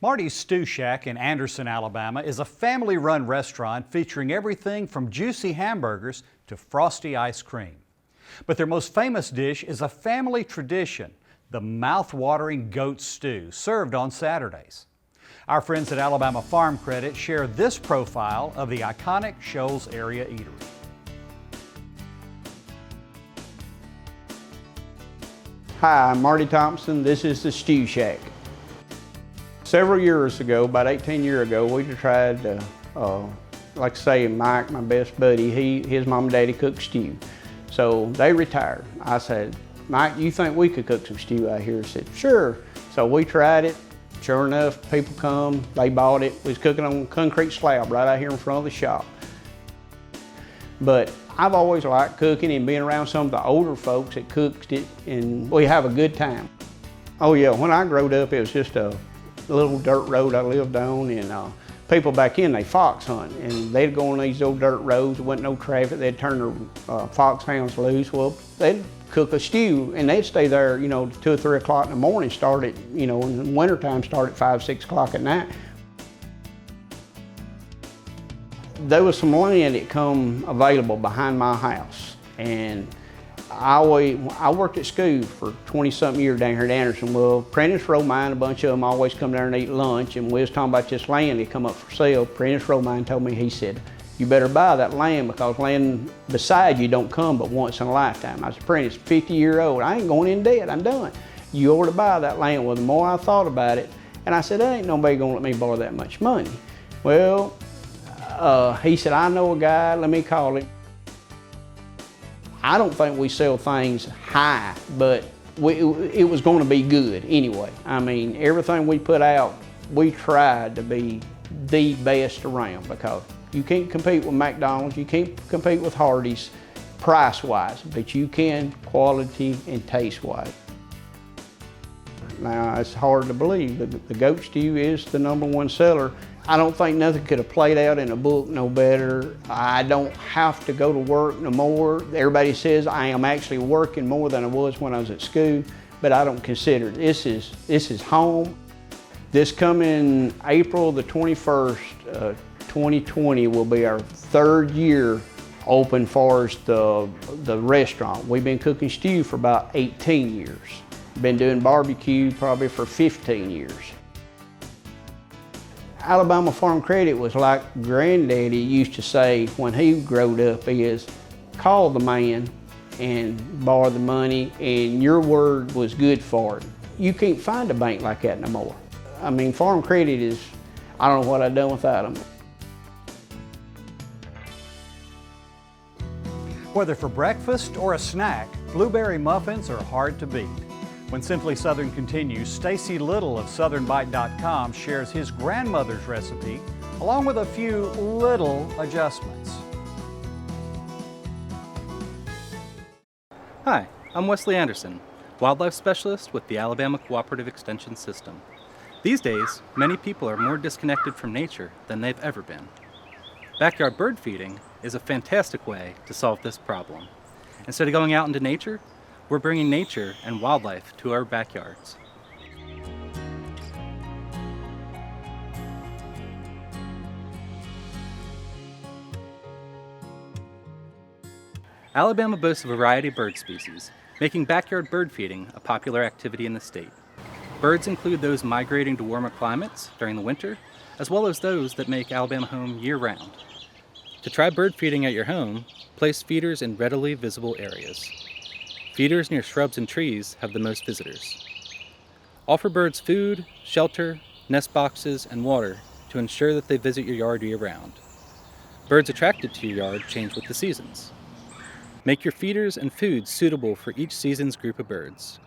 Marty's Stew Shack in Anderson, Alabama is a family-run restaurant featuring everything from juicy hamburgers to frosty ice cream. But their most famous dish is a family tradition, the mouth-watering goat stew, served on Saturdays. Our friends at Alabama Farm Credit share this profile of the iconic Shoals area eatery. Hi, I'm Marty Thompson. This is the Stew Shack. Several years ago, about 18 years ago, we tried, like I say, Mike, my best buddy, his mom and daddy cooked stew. So they retired. I said, Mike, you think we could cook some stew out here? He said, sure. So we tried it. Sure enough, people come, they bought it. We was cooking on a concrete slab right out here in front of the shop. But I've always liked cooking and being around some of the older folks that cooked it, and we have a good time. Oh yeah, when I growed up, it was just a little dirt road I lived on, and people back in, they fox hunt, and they'd go on these old dirt roads, there wasn't no traffic, they'd turn their foxhounds loose. Well, they'd cook a stew, and they'd stay there, 2 or 3 o'clock in the morning, start at, in the wintertime, start at 5, 6 o'clock at night. There was some land that come available behind my house, and I worked at school for 20-something years down here at Anderson. Well, Prentice Romine, a bunch of them always come down and eat lunch, and we was talking about this land that come up for sale. Prentice Romine told me, he said, you better buy that land because land beside you don't come but once in a lifetime. I said, Prentice, 50-year-old, I ain't going in debt, I'm done. You ought to buy that land. Well, the more I thought about it, and I said, there ain't nobody gonna let me borrow that much money. Well, he said, I know a guy, let me call him. I don't think we sell things high, but it was going to be good anyway. I mean, everything we put out, we tried to be the best around, because you can't compete with McDonald's, you can't compete with Hardee's price-wise, but you can quality and taste-wise. Now, it's hard to believe, but the goat stew is the #1 seller. I don't think nothing could have played out in a book no better. I don't have to go to work no more. Everybody says I am actually working more than I was when I was at school, but I don't consider it. This is home. This coming April the 21st, 2020 will be our 3rd year open for us the restaurant. We've been cooking stew for about 18 years. Been doing barbecue probably for 15 years. Alabama Farm Credit was like Granddaddy used to say when he growed up, is call the man and borrow the money, and your word was good for it. You can't find a bank like that no more. I mean, Farm Credit is, I don't know what I'd done without them. Whether for breakfast or a snack, blueberry muffins are hard to beat. When Simply Southern continues, Stacy Little of SouthernBite.com shares his grandmother's recipe, along with a few little adjustments. Hi, I'm Wesley Anderson, wildlife specialist with the Alabama Cooperative Extension System. These days, many people are more disconnected from nature than they've ever been. Backyard bird feeding is a fantastic way to solve this problem. Instead of going out into nature, we're bringing nature and wildlife to our backyards. Alabama boasts a variety of bird species, making backyard bird feeding a popular activity in the state. Birds include those migrating to warmer climates during the winter, as well as those that make Alabama home year-round. To try bird feeding at your home, place feeders in readily visible areas. Feeders near shrubs and trees have the most visitors. Offer birds food, shelter, nest boxes, and water to ensure that they visit your yard year-round. Birds attracted to your yard change with the seasons. Make your feeders and food suitable for each season's group of birds.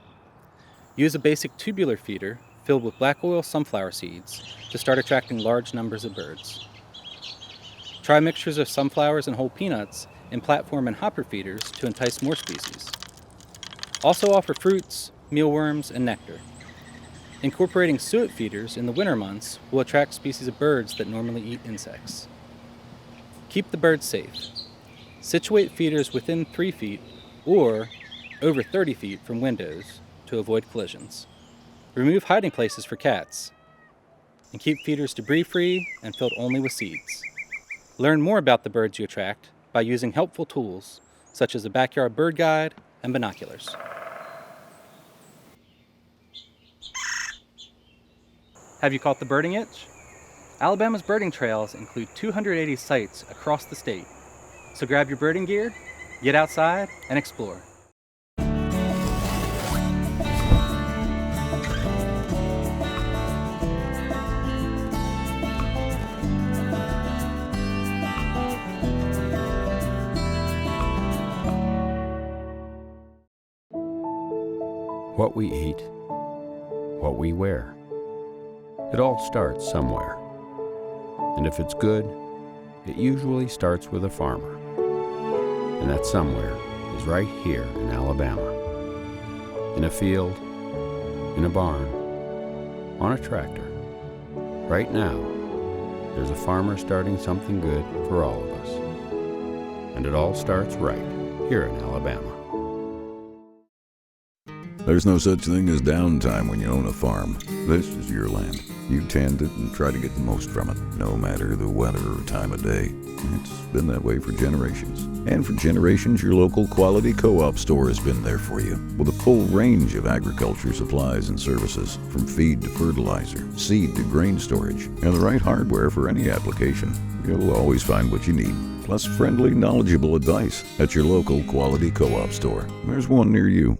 Use a basic tubular feeder filled with black oil sunflower seeds to start attracting large numbers of birds. Try mixtures of sunflowers and whole peanuts in platform and hopper feeders to entice more species. Also offer fruits, mealworms, and nectar. Incorporating suet feeders in the winter months will attract species of birds that normally eat insects. Keep the birds safe. Situate feeders within 3 feet or over 30 feet from windows to avoid collisions. Remove hiding places for cats. and keep feeders debris-free and filled only with seeds. Learn more about the birds you attract by using helpful tools such as a backyard bird guide and binoculars. Have you caught the birding itch? Alabama's birding trails include 280 sites across the state. So grab your birding gear, get outside, and explore. What we eat, what we wear. It all starts somewhere. And if it's good, it usually starts with a farmer. And that somewhere is right here in Alabama. In a field, in a barn, on a tractor. Right now, there's a farmer starting something good for all of us. And it all starts right here in Alabama. There's no such thing as downtime when you own a farm. This is your land. You tend it and try to get the most from it, no matter the weather or time of day. It's been that way for generations. And for generations, your local quality co-op store has been there for you, with a full range of agriculture supplies and services, from feed to fertilizer, seed to grain storage, and the right hardware for any application. You'll always find what you need, plus friendly, knowledgeable advice at your local quality co-op store. There's one near you.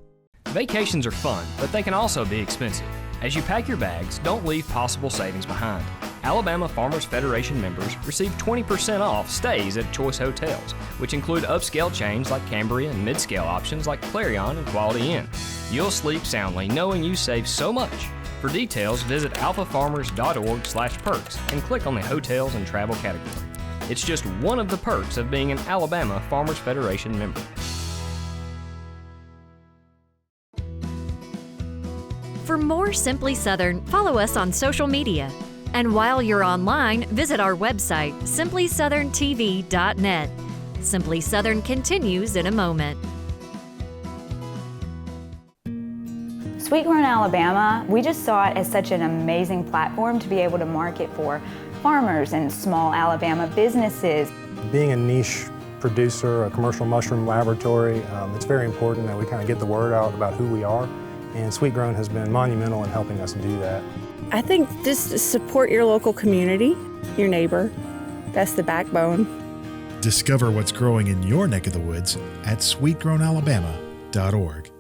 Vacations are fun, but they can also be expensive. As you pack your bags, don't leave possible savings behind. Alabama Farmers Federation members receive 20% off stays at choice hotels, which include upscale chains like Cambria and mid-scale options like Clarion and Quality Inn. You'll sleep soundly knowing you save so much. For details, visit alphafarmers.org/perks and click on the hotels and travel category. It's just one of the perks of being an Alabama Farmers Federation member. For more Simply Southern, follow us on social media. And while you're online, visit our website, simplysouthern.tv.net. Simply Southern continues in a moment. Sweet Grown Alabama, we just saw it as such an amazing platform to be able to market for farmers and small Alabama businesses. Being a niche producer, a commercial mushroom laboratory, it's very important that we kind of get the word out about who we are. And Sweet Grown has been monumental in helping us do that. I think just support your local community, your neighbor. That's the backbone. Discover what's growing in your neck of the woods at sweetgrownalabama.org.